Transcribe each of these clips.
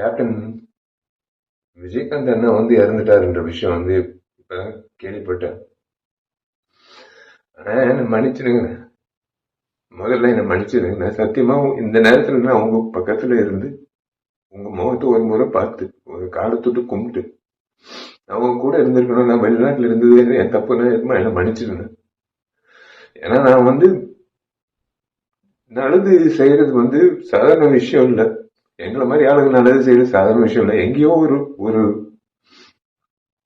Captain Vijayakanth அண்ணா வந்து இறந்துட்டாருன்ற விஷயம் வந்து இப்பதான் கேள்விப்பட்டேன். ஆனா என்ன மன்னிச்சிடுங்க, முதல்ல என்ன மன்னிச்சிடுங்க. நான் சத்தியமா இந்த நேரத்துல நான் உங்க பக்கத்துல இருந்து உங்க முகத்தை ஒரு முறை பார்த்து ஒரு காலை தொட்டு கும்பிட்டு அவங்க கூட இருந்திருக்கணும். நான் வெளிநாட்டுல இருந்தது என் தப்புனா என்ன மன்னிச்சிடுங்க. ஏன்னா நான் வந்து நல்லது செய்யறது வந்து சாதாரண விஷயம் இல்ல. எங்களை மாதிரி ஆளுங்க நல்லது செய்யறது சாதாரண விஷயம் இல்ல. எங்கேயோ ஒரு ஒரு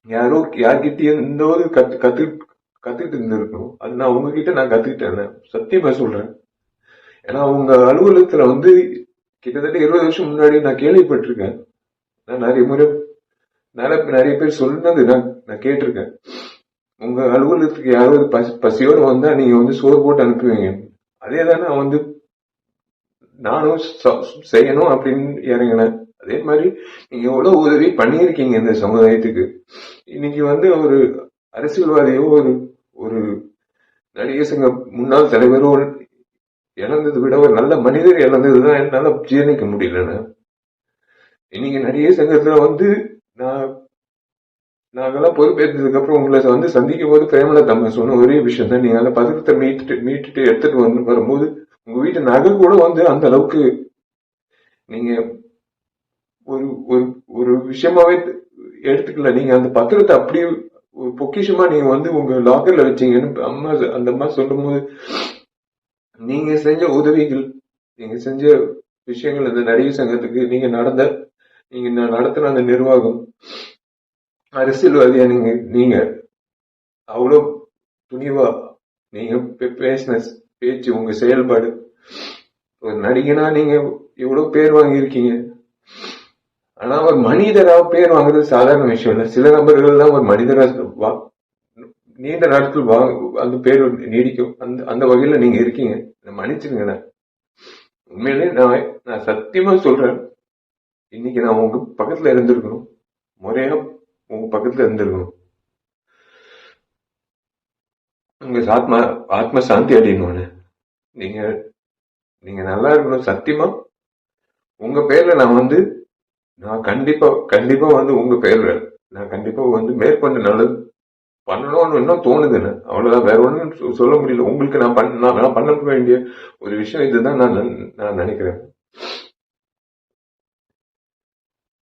யாரோ யார்கிட்டயும் இந்த ஒரு கத்துக்கிட்டு இருந்திருக்கணும். அது நான் உங்ககிட்ட நான் கத்துக்கிட்டேன், சத்தியமா சொல்றேன். ஏன்னா உங்க அலுவலகத்துல வந்து கிட்டத்தட்ட 20 வருஷம் முன்னாடி நான் கேள்விப்பட்டிருக்கேன். நான் நிறைய முறை நிறைய பேர் சொன்னது நான் கேட்டிருக்கேன். உங்க அலுவலகத்துக்கு யாராவது பசியோட வந்தா நீங்க வந்து சோறு போட்டு அனுப்புவீங்க. அதேதான் நான் வந்து நானும் செய்யணும் அப்படின்னு இறங்கினேன். அதே மாதிரி நீங்க எவ்வளவு உதவி பண்ணியிருக்கீங்க இந்த சமுதாயத்துக்கு. இன்னைக்கு வந்து ஒரு அரசியல்வாதியோ ஒரு ஒரு நடிகர் சங்க முன்னாள் தலைவரோ இழந்ததை விட ஒரு நல்ல மனிதர் இழந்ததுதான் என்னால ஜீர்ணிக்க முடியலன்னு. இன்னைக்கு நடிகர் சங்கத்துல வந்து நாங்கெல்லாம் பொறுப்பேற்றதுக்கு அப்புறம் உங்களை வந்து சந்திக்கும் போது பிரேமலதா அம்மா சொன்ன ஒரே விஷயம் தான், நீங்க அந்த பதக்கத்தை மீட்டுட்டு எடுத்துட்டு வரும்போது உங்க வீட்டு நகை கூட வந்து அந்த அளவுக்கு நீங்க ஒரு ஒரு ஒரு விஷயமாவே எடுத்துக்கல. நீங்க அந்த பத்திரத்தை அப்படியே ஒரு பொக்கிஷமா நீங்க வந்து உங்க லாக்கர்ல வச்சீங்கன்னு அம்மா அந்த அம்மா சொல்லும் போது நீங்க செஞ்ச உதவிகள், நீங்க செஞ்ச விஷயங்கள், அந்த நடிகர் சங்கத்துக்கு நீங்க நடத்தின அந்த நிர்வாகம், அரசியல்வாதியா நீங்க அவ்வளவு துணிவா நீங்க பேசின பேச்சு, உங்க செயல்பாடு, ஒரு நடிகனா நீங்க எவ்வளவு பேர் வாங்கியிருக்கீங்க. ஆனா ஒரு மனிதரா பேர் வாங்குறது சாதாரண விஷயம் இல்ல. சில நபர்கள் தான் ஒரு மனிதரா நீண்ட நாட்கள் அந்த பேர் நீடிக்கும். அந்த வகையில நீங்க இருக்கீங்க. மன்னிச்சிருங்க. உண்மையிலே நான் சத்தியமா சொல்றேன், இன்னைக்கு நான் உங்க பக்கத்துல இருந்திருக்கணும், முறையா உங்க பக்கத்துல இருந்திருக்கணும். உங்க ஆத்ம சாந்தி அடையணும். நீங்க நல்லா இருக்கணும். சத்தியமா உங்க பேர்ல நான் கண்டிப்பா வந்து உங்க பேர்ல நான் கண்டிப்பா வந்து மேற்கொண்டு நல்லது பண்ணணும்னு இன்னும் தோணுதுன்னு. அவ்வளவுதான், வேற ஒண்ணும் சொல்ல முடியல. உங்களுக்கு நான் பண்ண வேண்டிய ஒரு விஷயம் இதுதான் நான் நினைக்கிறேன்.